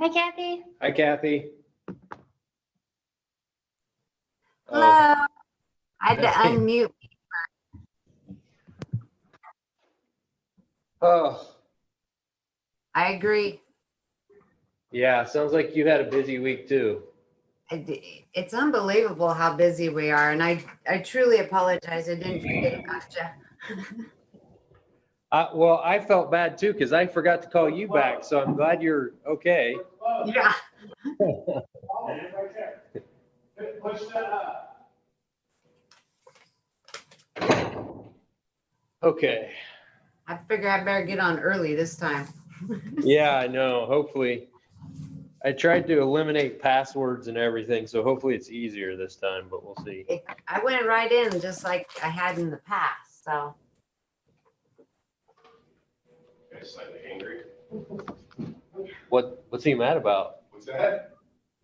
Hi, Kathy. Hi, Kathy. Hello. I had to unmute. Oh, I agree. yeah. Sounds like you had a busy week too. It's unbelievable how busy we are. And I truly apologize. I didn't forget about you. Well, I felt bad too because I forgot to call you back. So I'm glad you're okay. Yeah. Okay. I figure I better get on early this time. Yeah, I know. Hopefully, I tried to eliminate passwords and everything, so hopefully it's easier this time, but we'll see. I went right in just like I had in the past. So Slightly angry. What's he mad about? What's that?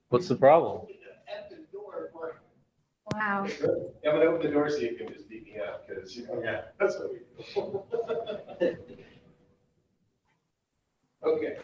What's the problem? At the door. Wow. Yeah, but open the door so you can just beat me up, because, yeah, that's what we do. Okay.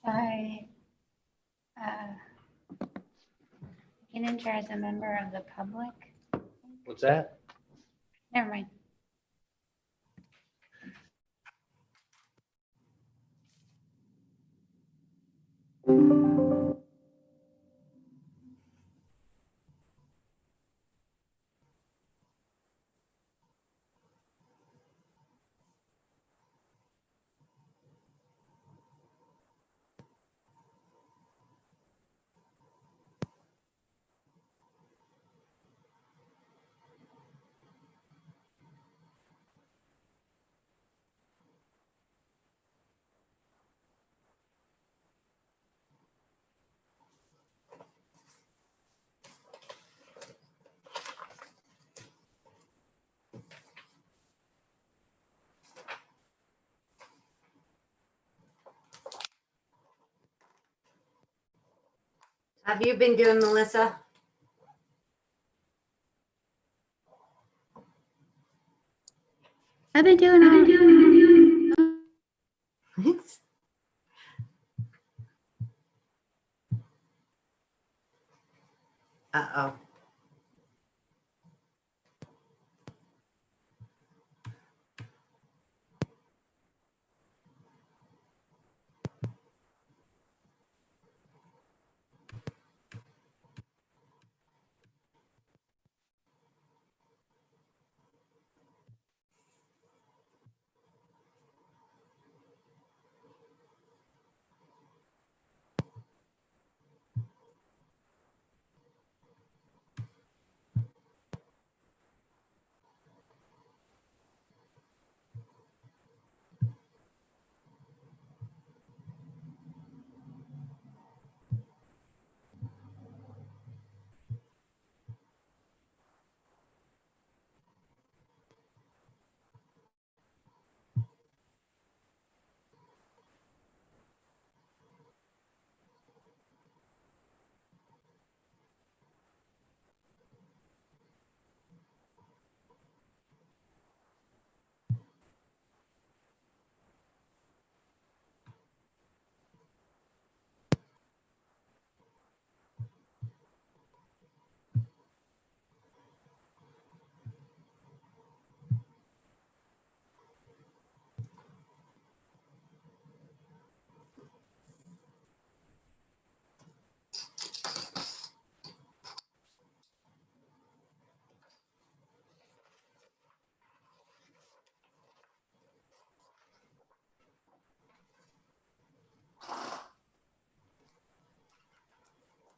I can enter as a member of the public. What's that? Never mind. have you been doing, Melissa? I've been doing it. Uh-oh.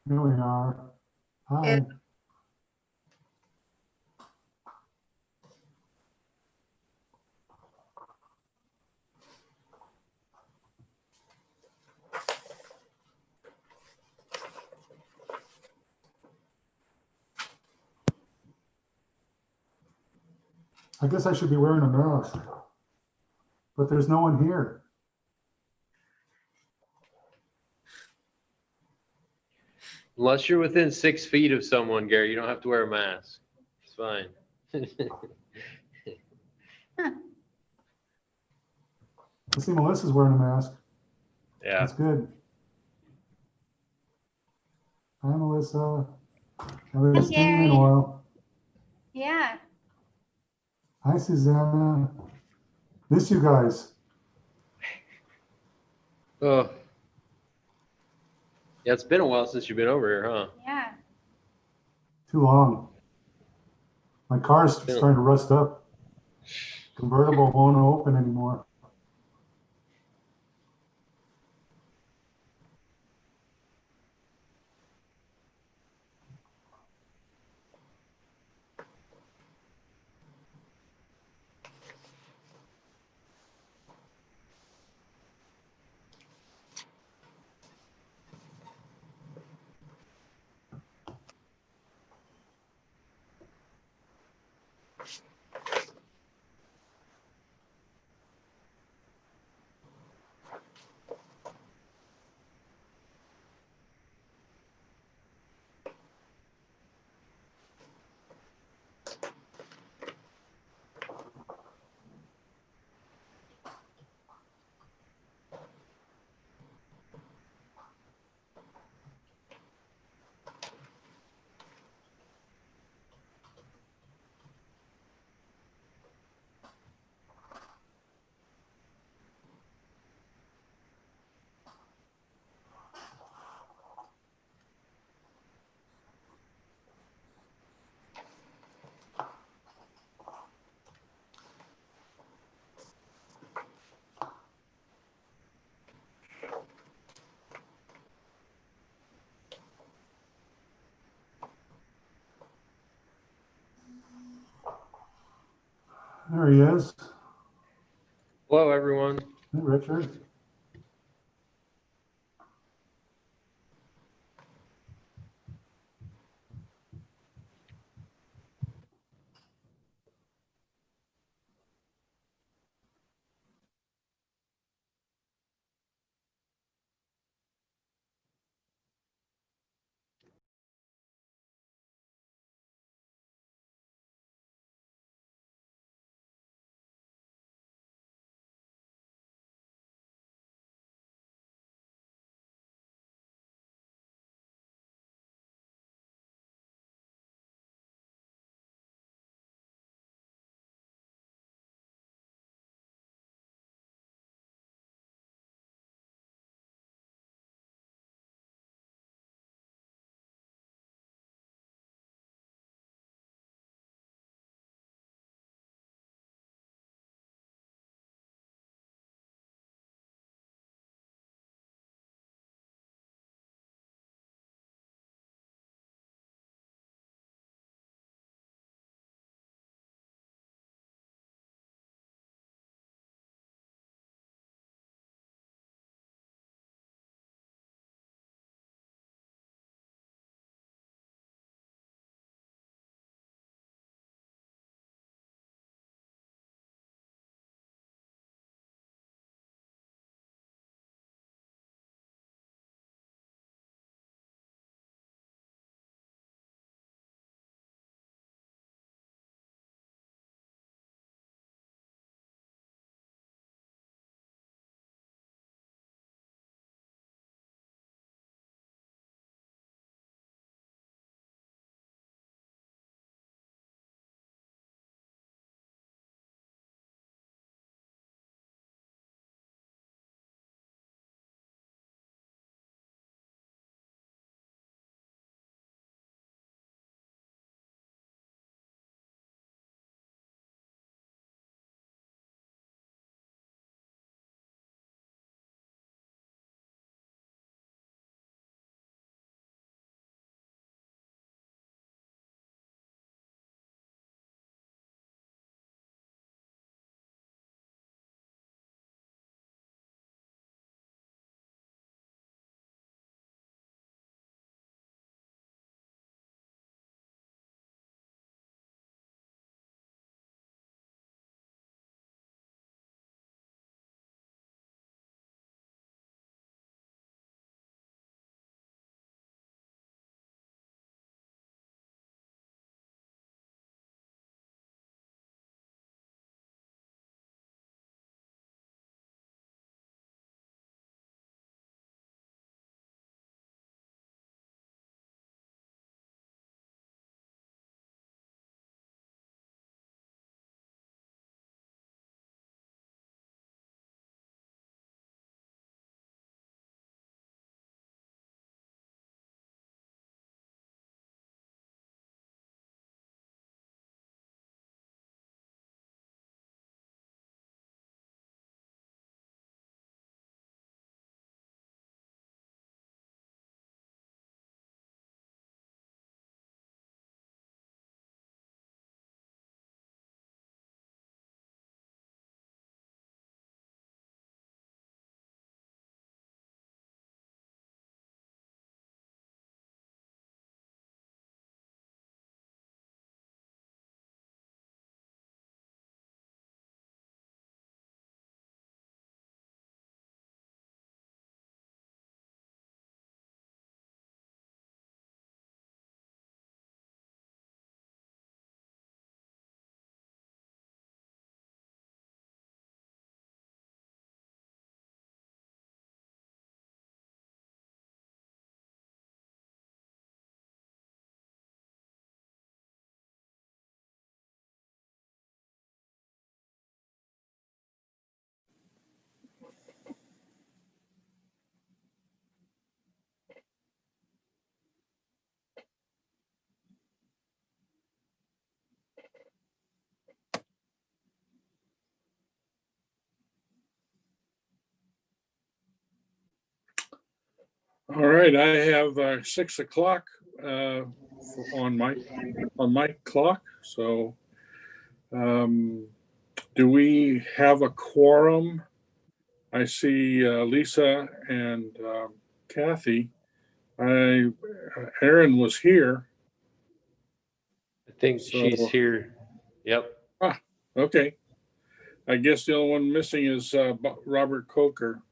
No, we are. Hi. I guess I should be wearing a mask, but there's no one here. Unless you're within 6 feet of someone, Gary, you don't have to wear a mask. It's fine. I see Melissa's wearing a mask. Yeah. That's good. Hi, Melissa. Haven't Hi, seen you in Gary. a while. Yeah. Hi, Susanna. Miss you guys. Oh. Yeah, it's been a while since you've been over here, huh? Yeah. Too long. My car's starting to rust up. Convertible won't open anymore. There he is. Hello, everyone. Hey, Richard. All right, I have 6 o'clock on my clock. So do we have a quorum? I see Lisa and Kathy. Aaron was here. I think So- she's here. Yep. Okay. I guess the only one missing is Robert Coker.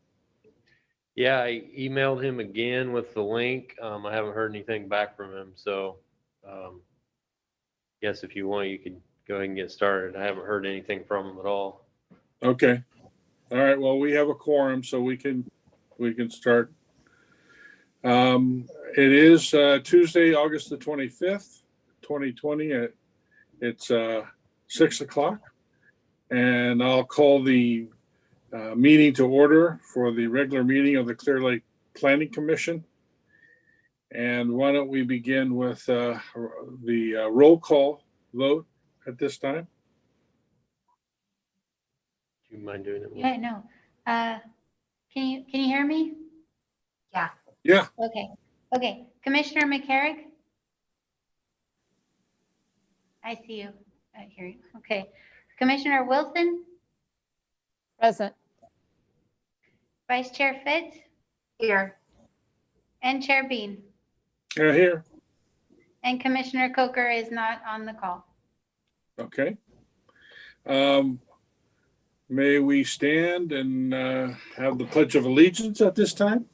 Yeah, I emailed him again with the link. I haven't heard anything back from him, so guess if you want, you could go ahead and get started. I haven't heard anything from him at all. Okay. All right. Well, we have a quorum, so we can start. It is Tuesday, August the 25th, 2020. It's 6 o'clock, and I'll call the meeting to order for the regular meeting of the Clearlake Planning Commission. And why don't we begin with the roll call vote at this time? Do you mind doing it? Yeah, no. Can you hear me? Yeah. Yeah. Okay. Commissioner McCarrick? I see you. I hear you. Okay. Commissioner Wilson? Present. Vice Chair Fitz? Here. And Chair Bean? Here. And Commissioner Coker is not on the call. Okay. May we stand and have the Pledge of Allegiance at this time?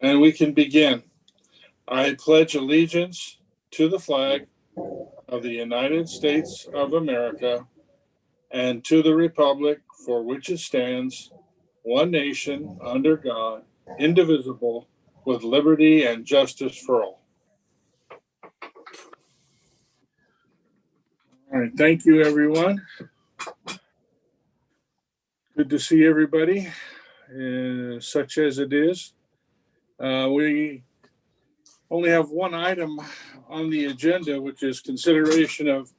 And we can begin. I pledge allegiance to the flag of the United States of America and to the republic for which it stands, one nation, under God, indivisible, with liberty and justice for all. All right, thank you, everyone. Good to see everybody, such as it is. We only have one item on the agenda, which is consideration of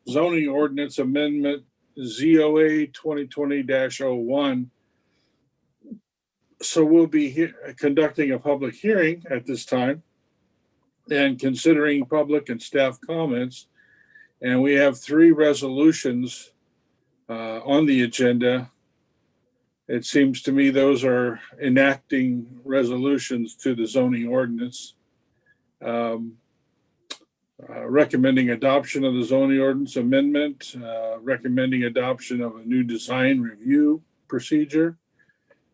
zoning ordinance amendment ZOA 2020-01. So we'll be conducting a public hearing at this time and considering public and staff comments. And we have 3 resolutions on the agenda. It seems to me those are enacting resolutions to the zoning ordinance. Recommending adoption of the zoning ordinance amendment, recommending adoption of a new design review procedure,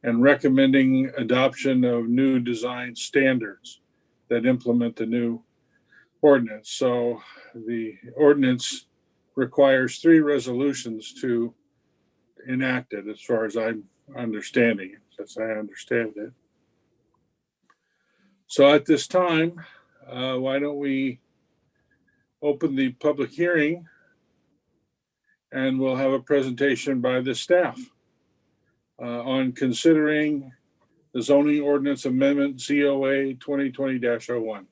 and recommending adoption of new design standards that implement the new ordinance. So the ordinance requires 3 resolutions to enact it, as far as I'm understanding it, as I understand it. So at this time, why don't we open the public hearing, and we'll have a presentation by the staff on considering the zoning ordinance amendment ZOA 2020-01.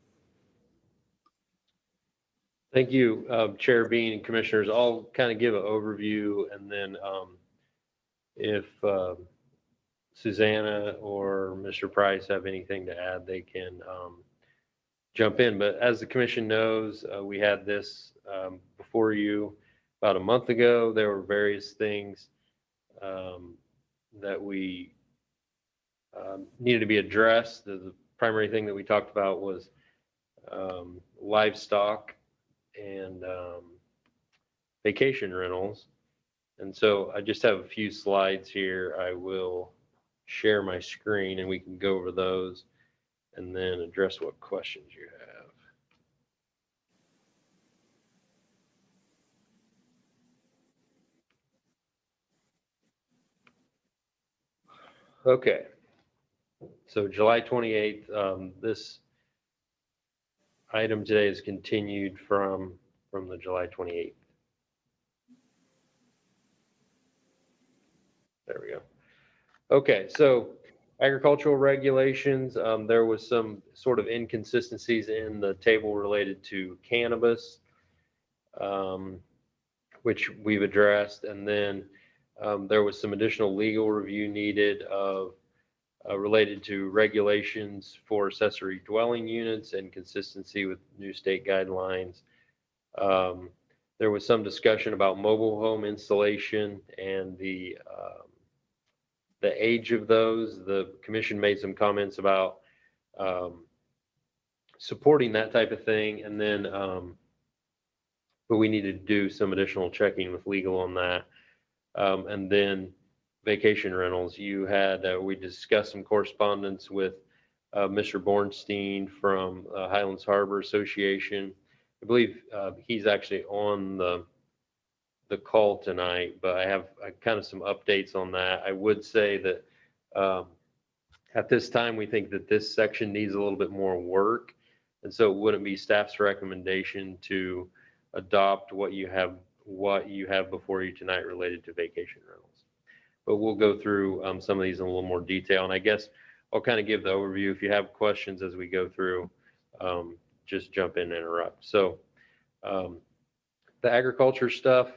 Thank you, Chair Bean and Commissioners. I'll kind of give an overview, and then if Susanna or Mr. Price have anything to add, they can jump in. But as the commission knows, we had this before you about a month ago. There were various things that we needed to be addressed. The primary thing that we talked about was livestock and vacation rentals. And so I just have a few slides here. I will share my screen and we can go over those and then address what questions you have. Okay. So July 28th, this item today is continued from the July 28th. There we go. Okay, so agricultural regulations, there was some sort of inconsistencies in the table related to cannabis, which we've addressed. And then There was some additional legal review needed related to regulations for accessory dwelling units and consistency with new state guidelines. There was some discussion about mobile home installation and the age of those. The commission made some comments about supporting that type of thing, and then but we needed to do some additional checking with legal on that. And then vacation rentals, you had we discussed some correspondence with Mr. Bornstein from Highlands Harbor Association. I believe he's actually on the call tonight, but I have kind of some updates on that. I would say that at this time, we think that this section needs a little bit more work. And so it wouldn't be staff's recommendation to adopt what you have before you tonight related to vacation rentals. But we'll go through some of these in a little more detail. And I guess I'll kind of give the overview. If you have questions as we go through, just jump in and interrupt. So the agriculture stuff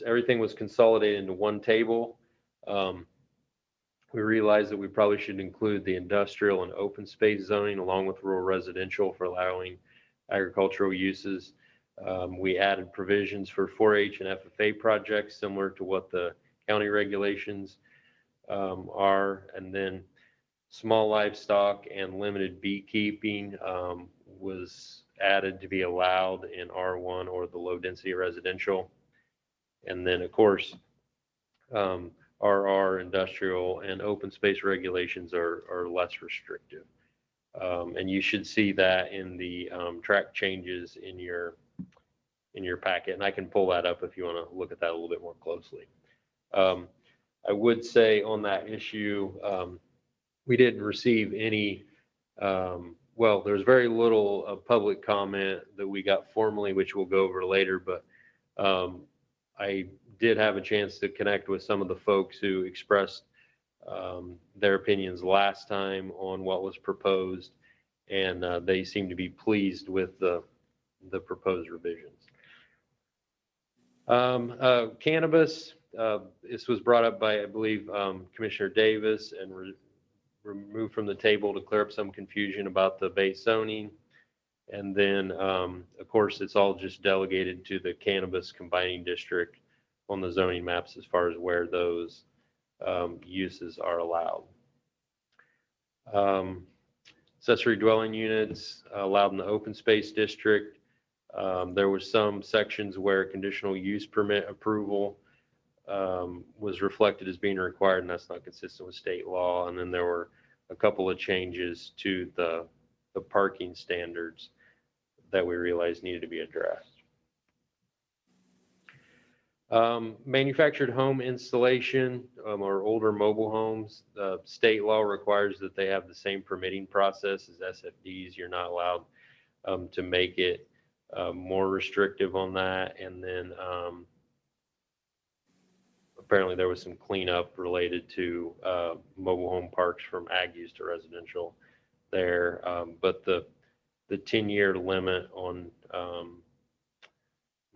everything was consolidated into one table. We realized that we probably should include the industrial and open space zoning along with rural residential for allowing agricultural uses. We added provisions for 4-H and FFA projects similar to what the county regulations are. And then small livestock and limited beekeeping was added to be allowed in R1 or the low density residential. And then of course, RR industrial and open space regulations are less restrictive. And you should see that in the track changes in your packet. And I can pull that up if you want to look at that a little bit more closely. I would say on that issue, we didn't receive any, well, there's very little public comment that we got formally, which we'll go over later, but I did have a chance to connect with some of the folks who expressed their opinions last time on what was proposed, and they seem to be pleased with the proposed revisions. Cannabis, this was brought up by, I believe, Commissioner Davis and removed from the table to clear up some confusion about the base zoning. And then, of course, it's all just delegated to the cannabis combining district on the zoning maps as far as where those uses are allowed. Accessory dwelling units allowed in the open space district. There were some sections where conditional use permit approval was reflected as being required, and that's not consistent with state law. And then there were a couple of changes to the parking standards that we realized needed to be addressed. Manufactured home installation or older mobile homes, state law requires that they have the same permitting process as SFDs. You're not allowed to make it more restrictive on that. And then apparently there was some cleanup related to mobile home parks from ag use to residential there. But the 10-year limit on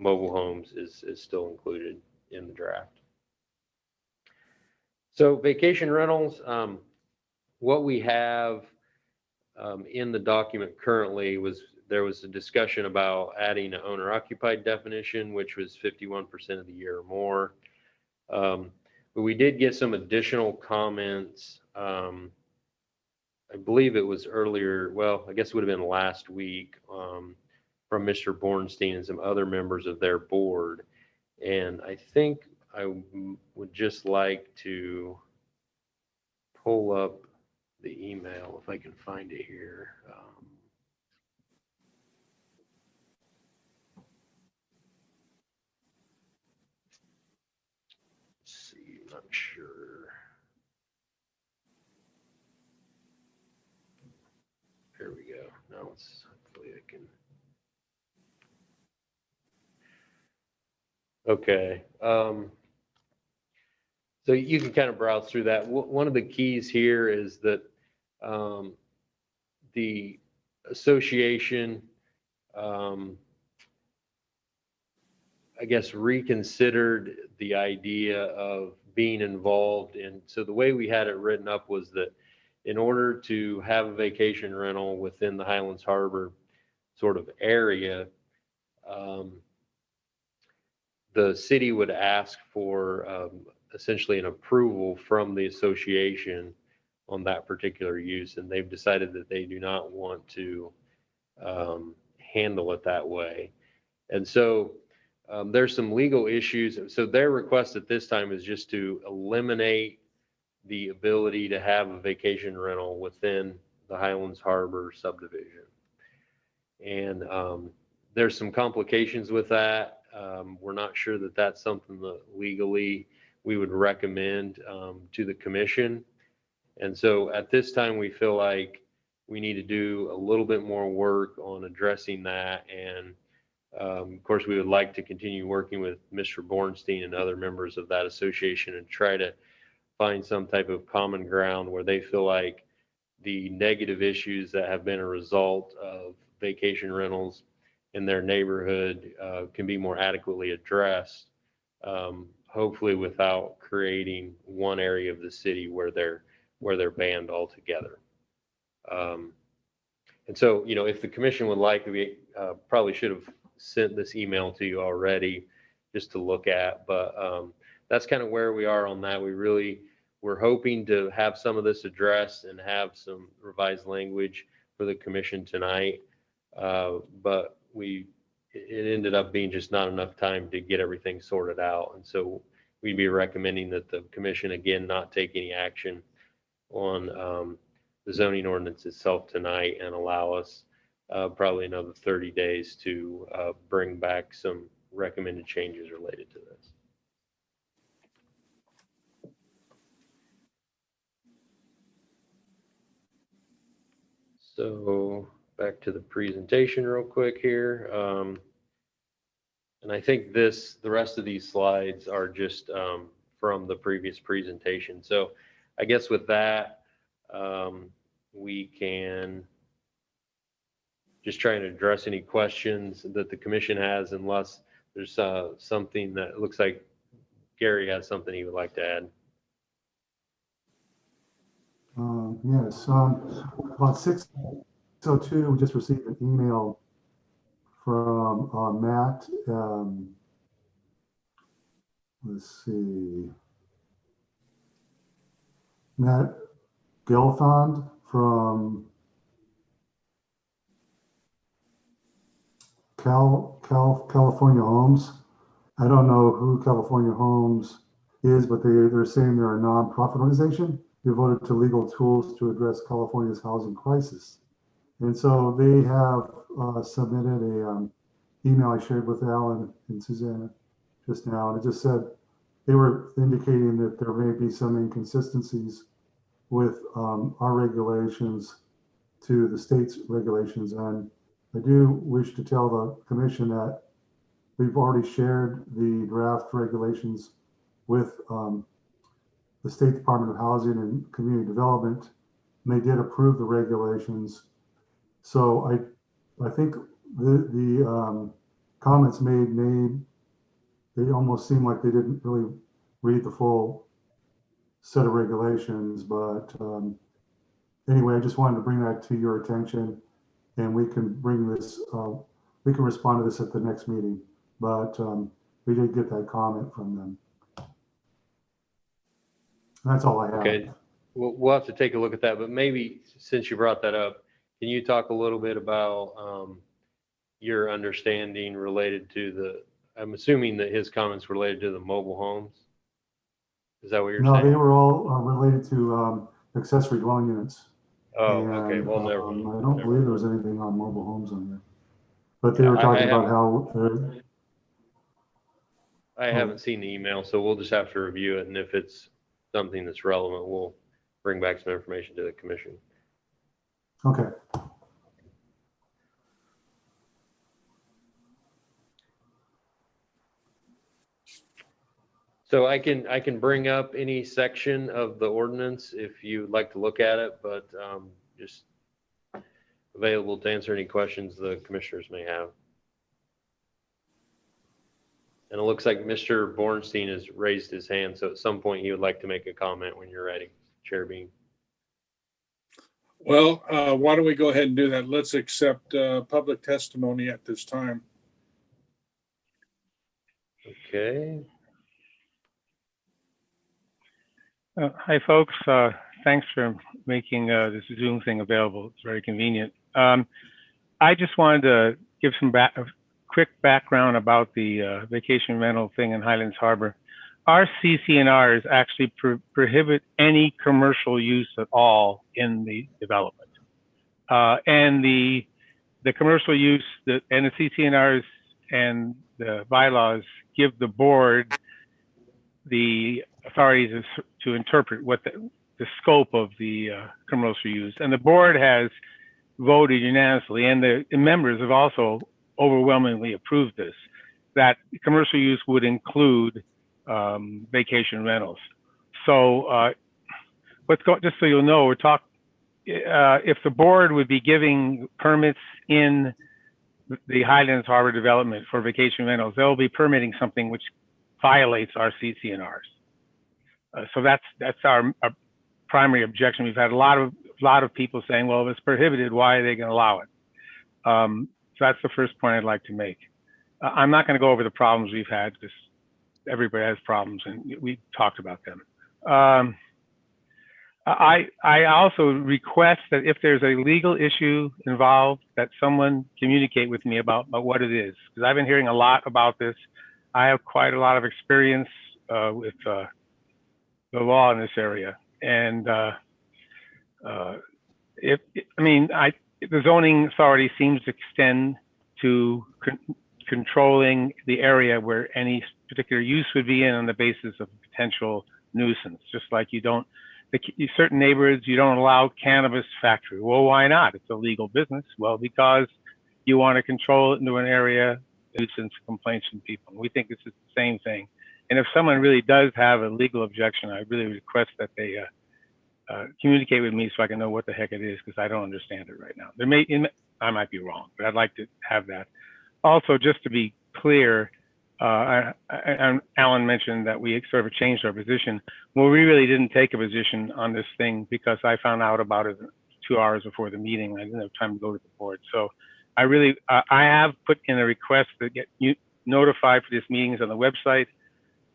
mobile homes is still included in the draft. So vacation rentals, what we have in the document currently there was a discussion about adding an owner occupied definition, which was 51% of the year or more. But we did get some additional comments. I believe it was earlier, well, I guess it would have been last week, from Mr. Bornstein and some other members of their board. And I think I would just like to pull up the email if I can find it here. Let's see, I'm not sure. Here we go. Now it's hopefully I can. Okay. So you can kind of browse through that. One of the keys here is that the association I guess, reconsidered the idea of being involved in, so the way we had it written up was that in order to have a vacation rental within the Highlands Harbor sort of area, the city would ask for essentially an approval from the association on that particular use, and they've decided that they do not want to handle it that way. And so there's some legal issues. So their request at this time is just to eliminate the ability to have a vacation rental within the Highlands Harbor subdivision. And there's some complications with that. We're not sure that that's something that legally we would recommend to the commission. And so at this time, we feel like we need to do a little bit more work on addressing that. And of course, we would like to continue working with Mr. Bornstein and other members of that association and try to find some type of common ground where they feel like the negative issues that have been a result of vacation rentals in their neighborhood can be more adequately addressed, hopefully without creating one area of the city where they're banned altogether. And so, you know, if the commission would like, we probably should have sent this email to you already just to look at, but that's kind of where we are on that. We're hoping to have some of this addressed and have some revised language for the commission tonight. But it ended up being just not enough time to get everything sorted out. And so we'd be recommending that the commission, again, not take any action on the zoning ordinance itself tonight and allow us probably another 30 days to bring back some recommended changes related to this. So back to the presentation real quick here. And I think the rest of these slides are just from the previous presentation. So I guess with that, we can just try and address any questions that the commission has, unless there's something that looks like Gary has something he would like to add. Yes, about 6:02, we just received an email from Matt. Let's see, Matt Gelfond from California Homes. I don't know who California Homes is, but they're saying they're a nonprofit organization devoted to legal tools to address California's housing crisis. And so they have submitted a email I shared with Alan and Susanna just now, and it just said they were indicating that there may be some inconsistencies with our regulations to the state's regulations. And I do wish to tell the commission that we've already shared the draft regulations with the State Department of Housing and Community Development, and they did approve the regulations. So I think the comments made they almost seem like they didn't really read the full set of regulations. But anyway, I just wanted to bring that to your attention, and we can bring this, we can respond to this at the next meeting. But we did get that comment from them. That's all I have. Okay, we'll have to take a look at that, but maybe since you brought that up, can you talk a little bit about your understanding related to I'm assuming that his comments related to the mobile homes? Is that what you're No, saying? they were all related to accessory dwelling units. Oh, And, okay, well, never. I don't believe there was anything on mobile homes on there. But they were talking about how I haven't seen the email, so we'll just have to review it, and if it's something that's relevant, we'll bring back some information to the commission. okay. So I can bring up any section of the ordinance if you'd like to look at it, but just available to answer any questions the commissioners may have. And it looks like Mr. Bornstein has raised his hand, so at some point he would like to make a comment when you're ready, Chair Bean. Well, why don't we go ahead and do that? Let's accept public testimony at this time. Okay. Hi, folks. Thanks for making this Zoom thing available. It's very convenient. I just wanted to give some quick background about the vacation rental thing in Highlands Harbor. Our CC&Rs actually prohibit any commercial use at all in the development. And the commercial use and the CC&Rs and the bylaws give the board the authorities to interpret what the scope of the commercial use. And the board has voted unanimously, and the members have also overwhelmingly approved this, that commercial use would include vacation rentals. So just so you'll know, if the board would be giving permits in the Highlands Harbor development for vacation rentals, they'll be permitting something which violates our CC&Rs. So that's our primary objection. We've had a lot of people saying, well, if it's prohibited, why are they going to allow it? So that's the first point I'd like to make. I'm not going to go over the problems we've had, because everybody has problems and we talked about them. I also request that if there's a legal issue involved, that someone communicate with me about what it is, because I've been hearing a lot about this. I have quite a lot of experience with the law in this area, and the zoning authority seems to extend to controlling the area where any particular use would be in on the basis of potential nuisance. Just like certain neighborhoods, you don't allow cannabis factory. Well, why not? It's a legal business. Well, because you want to control it into an area, nuisance complaints from people. We think this is the same thing. And if someone really does have a legal objection, I really request that they communicate with me so I can know what the heck it is, because I don't understand it right now. I might be wrong, but I'd like to have that. Also, just to be clear, Alan mentioned that we sort of changed our position. Well, we really didn't take a position on this thing because I found out about it 2 hours before the meeting. I didn't have time to go to the board. So I have put in a request to get notified for this meetings on the website.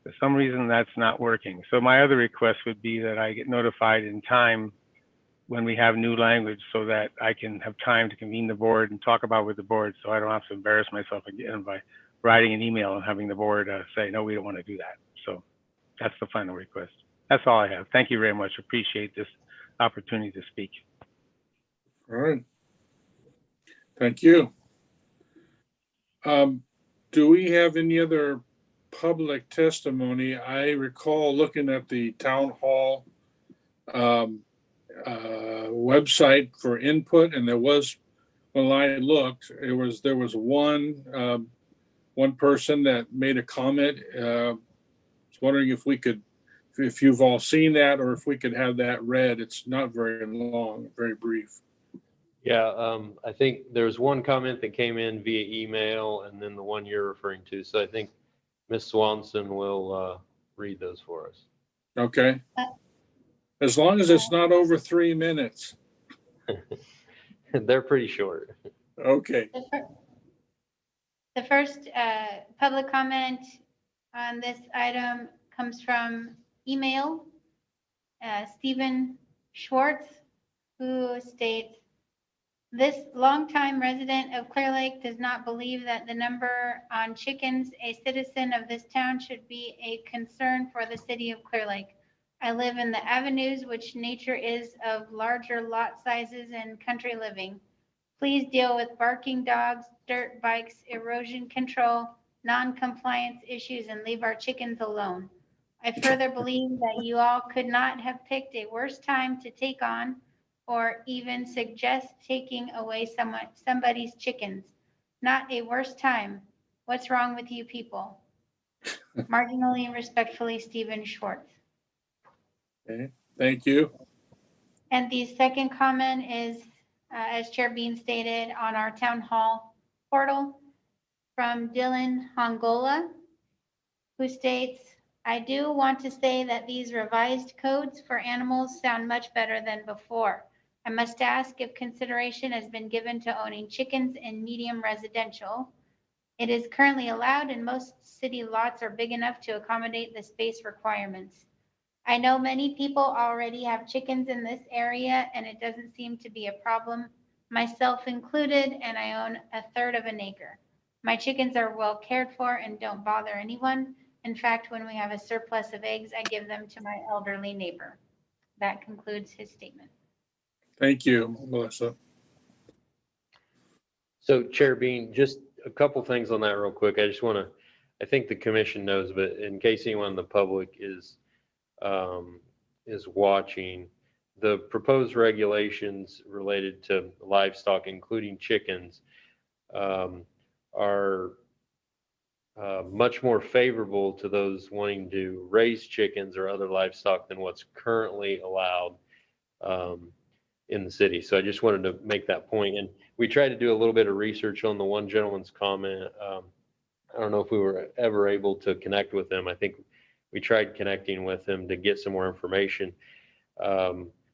For some reason, that's not working. So my other request would be that I get notified in time when we have new language, so that I can have time to convene the board and talk about it with the board, so I don't have to embarrass myself again by writing an email and having the board say, no, we don't want to do that. So that's the final request. That's all I have. Thank you very much. Appreciate this opportunity to speak. All right. Thank you. Do we have any other public testimony? I recall looking at the town hall website for input, and there was, when I looked, there was one person that made a comment. I was wondering if you've all seen that, or if we could have that read. It's not very long, very brief. Yeah, I think there's one comment that came in via email, and then the one you're referring to. So I think Ms. Swanson will read those for us. Okay. As long as it's not over 3 minutes. They're pretty short. Okay. The first public comment on this item comes from email, Stephen Schwartz, who states, this longtime resident of Clearlake does not believe that the number on chickens a citizen of this town should be a concern for the city of Clearlake. I live in the avenues, which nature is of larger lot sizes and country living. Please deal with barking dogs, dirt bikes, erosion control, non-compliance issues, and leave our chickens alone. I further believe that you all could not have picked a worse time to take on or even suggest taking away somebody's chickens. Not a worse time. What's wrong with you people? Marginally and respectfully, Stephen Schwartz. Okay. Thank you. And the second comment is, as Chair Bean stated, on our town hall portal from Dylan Hongola. who states, I do want to say that these revised codes for animals sound much better than before. I must ask if consideration has been given to owning chickens in medium residential. It is currently allowed and most city lots are big enough to accommodate the space requirements. I know many people already have chickens in this area and it doesn't seem to be a problem, myself included, and I own a third of an acre. My chickens are well cared for and don't bother anyone. In fact, when we have a surplus of eggs, I give them to my elderly neighbor. That concludes his statement. Thank you, Melissa. So Chair Bean, just a couple things on that real quick. I just want to, I think the commission knows, but in case anyone in the public is watching, the proposed regulations related to livestock, including chickens, are much more favorable to those wanting to raise chickens or other livestock than what's currently allowed in the city. So I just wanted to make that point. And we tried to do a little bit of research on the one gentleman's comment. I don't know if we were ever able to connect with him. I think we tried connecting with him to get some more information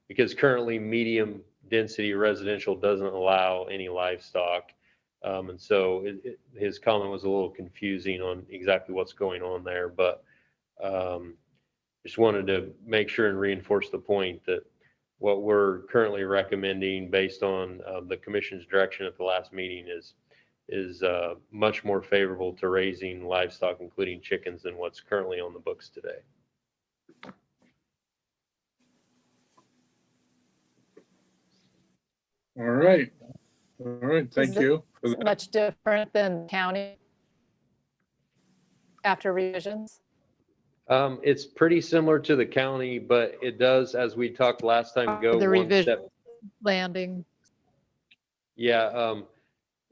because currently medium density residential doesn't allow any livestock. And so his comment was a little confusing on exactly what's going on there, but just wanted to make sure and reinforce the point that what we're currently recommending based on the commission's direction at the last meeting is much more favorable to raising livestock, including chickens, than what's currently on the books today. All right. All right. Thank you. Is it much different than county after revisions? It's pretty similar to the county, but it does, as we talked last time, go The one revision step. landing. Yeah,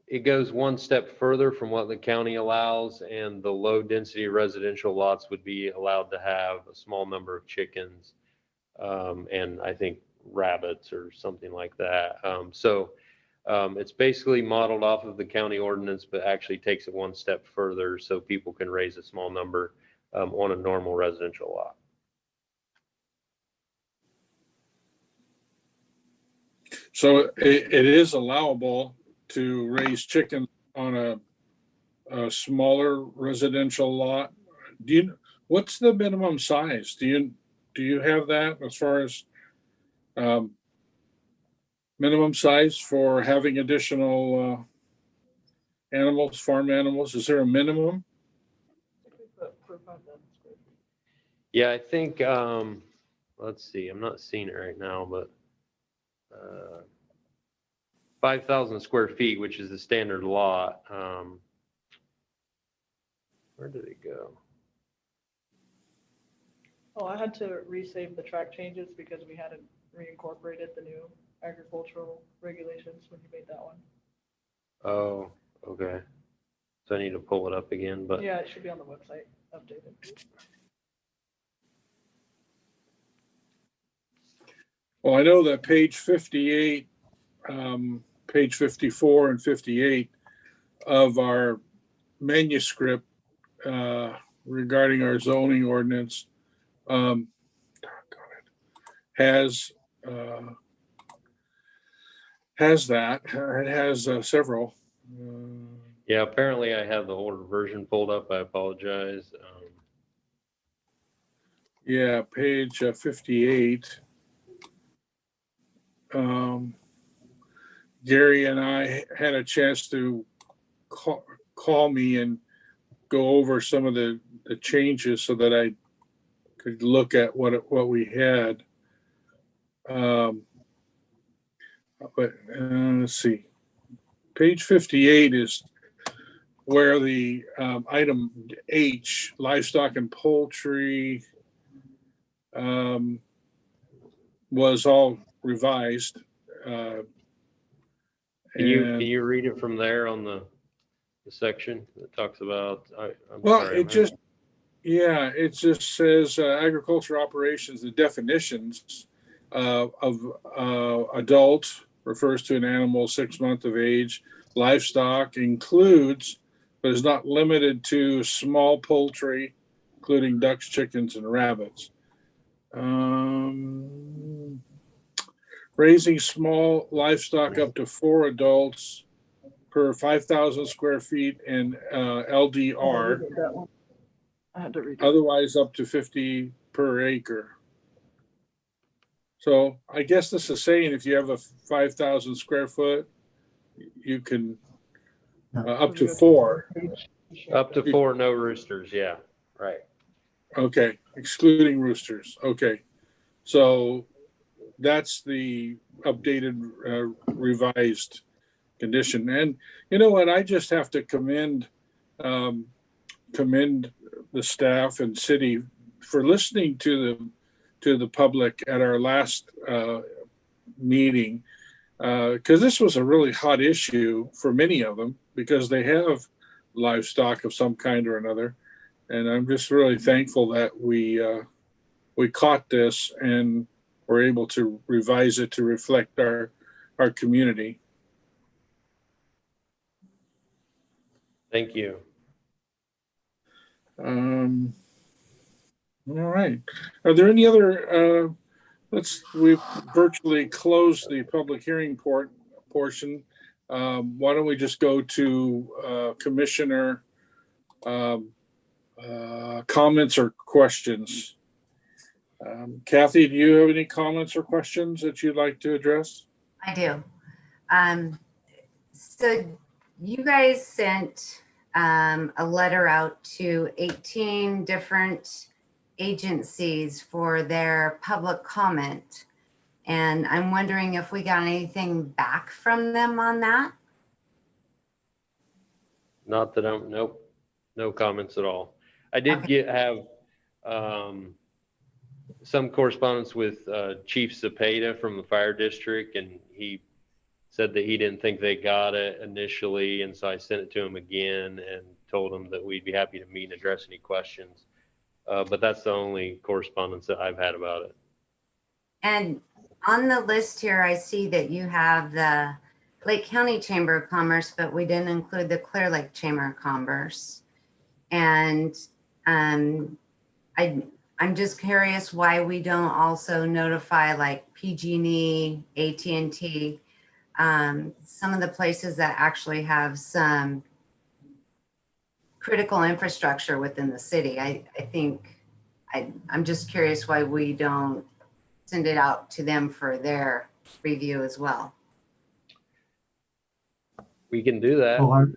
it goes one step further from what the county allows, and the low density residential lots would be allowed to have a small number of chickens, and I think rabbits or something like that. It's basically modeled off of the county ordinance, but actually takes it one step further so people can raise a small number on a normal residential lot. So it is allowable to raise chicken on a smaller residential lot. What's the minimum size? Do you have that as far as minimum size for having additional animals, farm animals? Is there a minimum? Yeah, I think, let's see, I'm not seeing it right now, but 5,000 square feet, which is the standard lot. Where did it go? Oh, I had to resave the track changes because we hadn't reincorporated the new agricultural regulations when you made that one. Oh, okay. So I need to pull it up again, but Yeah, it should be on the website, updated. Well, I know that page 58, page 54 and 58 of our manuscript regarding our zoning ordinance has that. It has several. yeah, apparently I have the older version pulled up. I apologize. Yeah, page 58. Gary and I had a chance to call me and go over some of the changes so that I could look at what we had. But let's see. Page 58 is where the item H, livestock and poultry, was all revised. Can you read it from there on the section that talks about? It just says agriculture operations, the definitions of adult refers to an animal 6 months of age. Livestock includes, but is not limited to, small poultry, including ducks, chickens, and rabbits. Raising small livestock up to 4 adults per 5,000 square feet in LDR, That one. I had to read it. otherwise up to 50 per acre. So I guess this is saying if you have a 5,000 square foot, you can, up to 4. Up to 4, no roosters. Yeah, right. Okay, excluding roosters. Okay. So that's the updated, revised condition. And you know what? I just have to commend the staff and city for listening to the public at our last meeting, because this was a really hot issue for many of them because they have livestock of some kind or another. And I'm just really thankful that we caught this and were able to revise it to reflect our community. Thank you. All right. Are there any other, we've virtually closed the public hearing portion. Why don't we just go to commissioner comments or questions? Kathy, do you have any comments or questions that you'd like to address? I do. So you guys sent a letter out to 18 different agencies for their public comment. And I'm wondering if we got anything back from them on that? Not that nope, no comments at all. I did have some correspondence with Chief Cepeda from the fire district, and he said that he didn't think they got it initially, and so I sent it to him again and told him that we'd be happy to meet and address any questions. But that's the only correspondence that I've had about it. And on the list here, I see that you have the Lake County Chamber of Commerce, but we didn't include the Clearlake Chamber of Commerce. And I'm just curious why we don't also notify like PG&E, AT&T, some of the places that actually have some critical infrastructure within the city. I'm just curious why we don't send it out to them for their review as well. We can do that. Well,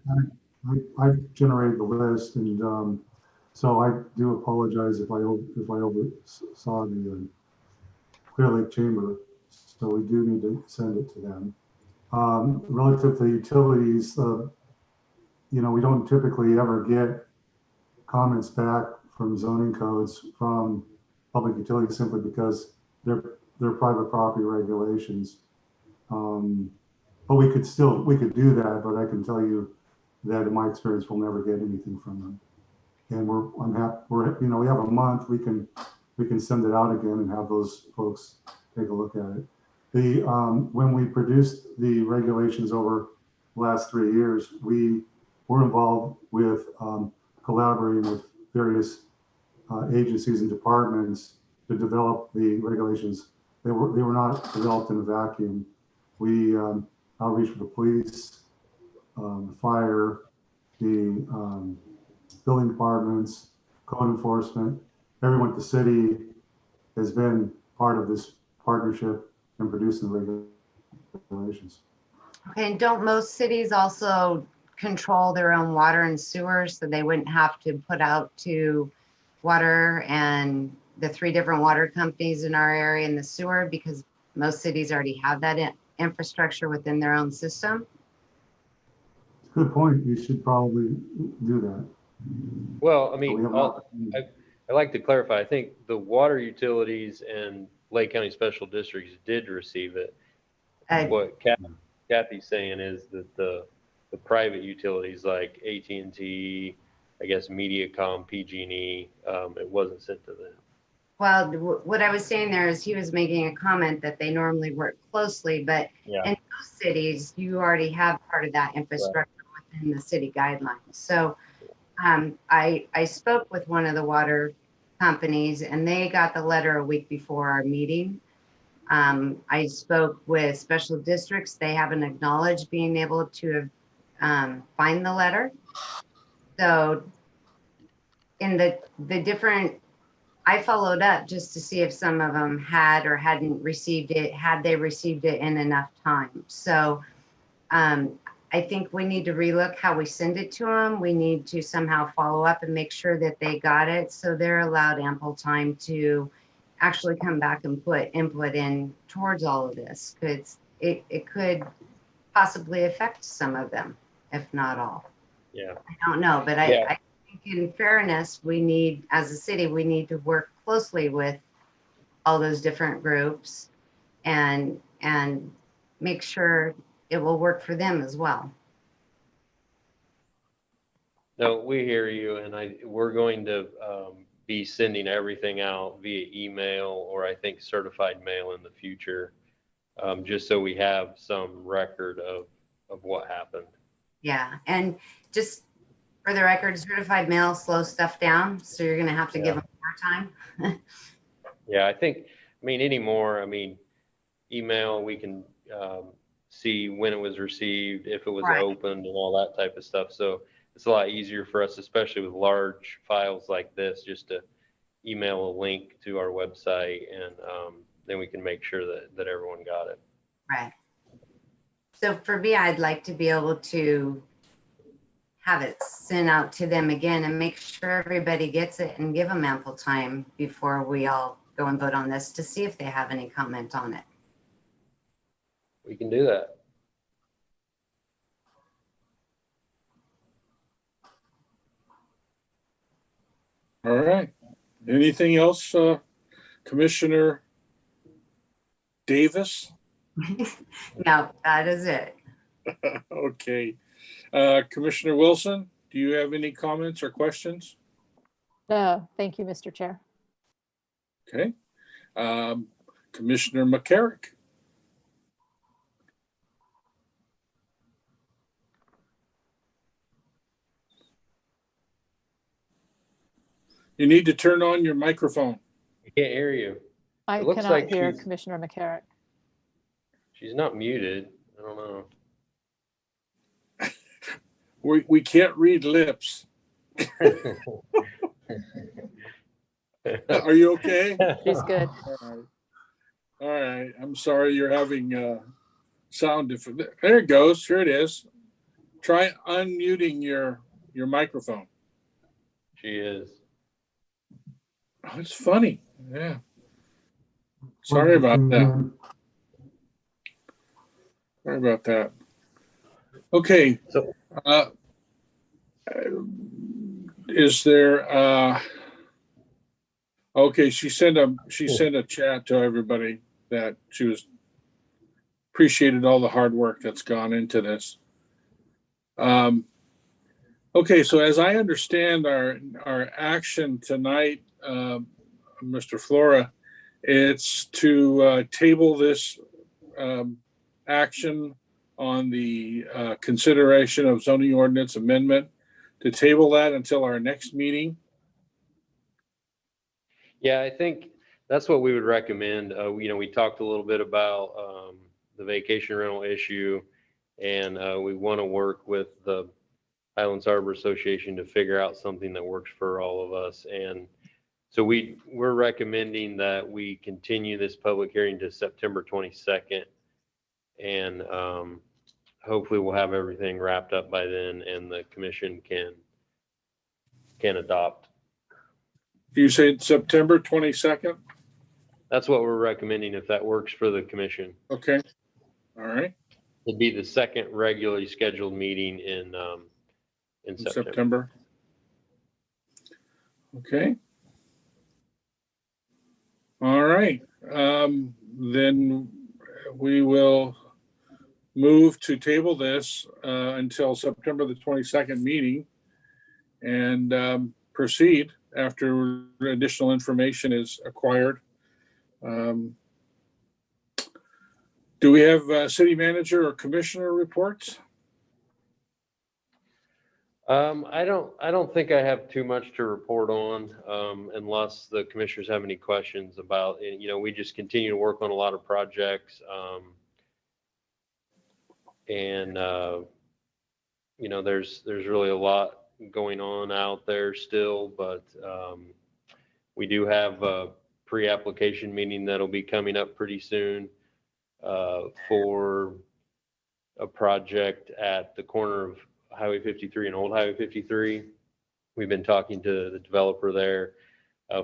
I generated the list, and so I do apologize if I oversaw the Clear Lake Chamber. So we do need to send it to them. Relative to utilities, we don't typically ever get comments back from zoning codes from public utilities simply because they're private property regulations. But we could do that, but I can tell you that in my experience, we'll never get anything from them. And we have a month, we can send it out again and have those folks take a look at it. When we produced the regulations over the last 3 years, we were involved with collaborating with various agencies and departments to develop the regulations. They were not developed in a vacuum. We outreach with the police, the fire, the building departments, code enforcement, everyone at the city has been part of this partnership in producing the regulations. Okay, and don't most cities also control their own water and sewer so they wouldn't have to put out to water and the 3 different water companies in our area in the sewer, because most cities already have that infrastructure within their own system? Good point. You should probably do that. Well, I mean, I'd like to clarify. I think the water utilities and Lake County Special Districts did receive it. What Kathy's saying is that the private utilities like AT&T, I guess MediaCom, PG&E, it wasn't sent to them. Well, what I was saying there is he was making a comment that they normally work closely, but in those cities, you already have part of that infrastructure within the city guidelines. So I spoke with one of the water companies and they got the letter a week before our meeting. I spoke with special districts. They haven't acknowledged being able to find the letter. So in the different, I followed up just to see if some of them had or hadn't received it, had they received it in enough time. So I think we need to relook how we send it to them. We need to somehow follow up and make sure that they got it so they're allowed ample time to actually come back and put input in towards all of this, because it could possibly affect some of them, if not all. Yeah. I don't know, but Yeah. I think in fairness, we need, as a city, we need to work closely with all those different groups and make sure it will work for them as well. No, we hear you, and we're going to be sending everything out via email or I think certified mail in the future, just so we have some record of what happened. Yeah, and just for the record, certified mail slows stuff down, so you're gonna have to give them more time. Yeah, I mean, anymore, email, we can see when it was received, if it was Right. opened and all that type of stuff. So it's a lot easier for us, especially with large files like this, just to email a link to our website and then we can make sure that everyone got it. Right. So for me, I'd like to be able to have it sent out to them again and make sure everybody gets it and give them ample time before we all go and vote on this to see if they have any comment on it. We can do that. All right. Anything else, Commissioner Davis? No, that is it. Okay. Commissioner Wilson, do you have any comments or questions? No, thank you, Mr. Chair. Okay. Commissioner McCarrick. You need to turn on your microphone. I can't hear you. I It looks cannot like hear she's- Commissioner McCarrick. She's not muted. I don't know. We can't read lips. Are you okay? She's good. All right. All right. I'm sorry you're having sound different. There it goes. Here it is. Try unmuting your microphone. She is. Oh, it's funny. Yeah. Sorry about that. Sorry about that. Okay. So- Is there okay, she sent a chat to everybody that she was appreciated all the hard work that's gone into this. Okay, so as I understand our action tonight, Mr. Flora, it's to table this action on the consideration of zoning ordinance amendment, to table that until our next meeting. Yeah, I think that's what we would recommend. We talked a little bit about the vacation rental issue, and we want to work with the Highlands Harbor Association to figure out something that works for all of us. And so we're recommending that we continue this public hearing to September 22nd, and hopefully we'll have everything wrapped up by then, and the commission can adopt. You say September 22nd? That's what we're recommending, if that works for the commission. Okay. All right. It'd be the second regularly scheduled meeting in September. Okay. All right. Then we will move to table this until September the 22nd meeting and proceed after additional information is acquired. Do we have city manager or commissioner reports? I don't think I have too much to report on, unless the commissioners have any questions about it. You know, we just continue to work on a lot of projects. And, you know, there's really a lot going on out there still, but, we do have a pre-application meeting that'll be coming up pretty soon, for a project at the corner of Highway 53 and Old Highway 53. We've been talking to the developer there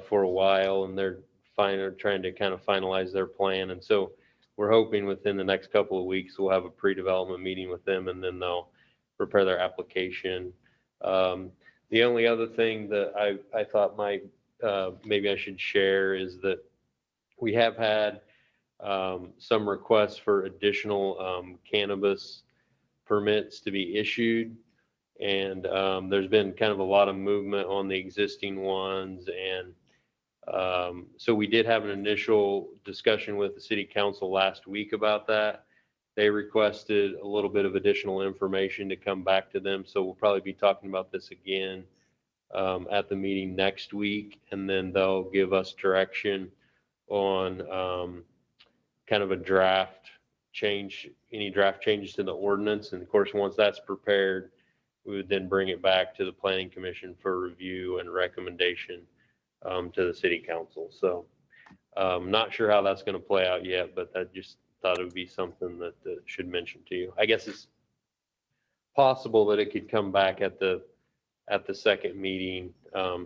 for a while, and they're trying to kind of finalize their plan. And so we're hoping within the next couple of weeks, we'll have a pre-development meeting with them, and then they'll prepare their application. The only other thing that I thought maybe I should share is that we have had some requests for additional cannabis permits to be issued. And there's been kind of a lot of movement on the existing ones. And so we did have an initial discussion with the city council last week about that. They requested a little bit of additional information to come back to them. So we'll probably be talking about this again at the meeting next week. And then they'll give us direction on kind of a draft change, any draft changes to the ordinance. And of course, once that's prepared, we would then bring it back to the planning commission for review and recommendation to the city council. So not sure how that's going to play out yet, but I just thought it would be something that should mention to you. I guess it's possible that it could come back at the second meeting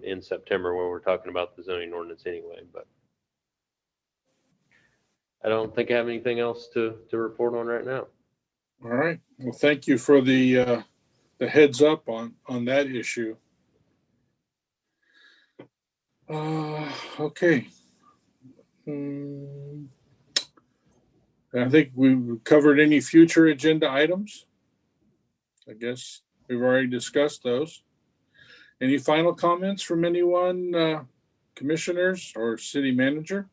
in September when we're talking about the zoning ordinance anyway, but I don't think I have anything else to report on right now. All right. Well, thank you for the heads up on that issue. Okay. I think we've covered any future agenda items. I guess we've already discussed those. Any final comments from anyone, commissioners or city manager,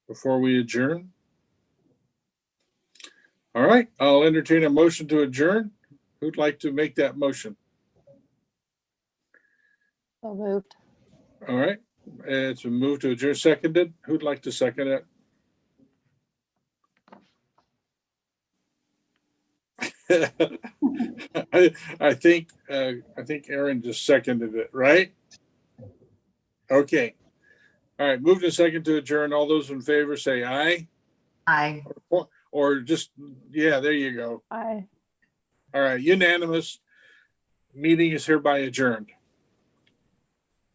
before we adjourn? All right, I'll entertain a motion to adjourn. Who'd like to make that motion? So moved. All right, it's been moved to adjourn, seconded. Who'd like to second it? I think Aaron just seconded it, right? Okay. All right, moved and second to adjourn. All those in favor say aye. Aye. Or just, yeah, there you go. Aye. All right, unanimous. Meeting is hereby adjourned.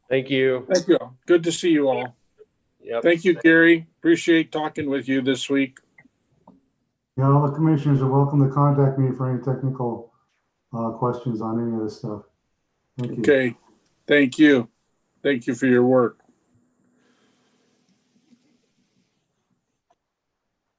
Thank you. Thank you all. Good to see you all. Yep. Thank you, Gary. Appreciate talking with you this week. Yeah, all the commissioners are welcome to contact me for any technical questions on any of this stuff. Thank you. Okay, thank you. Thank you for your work.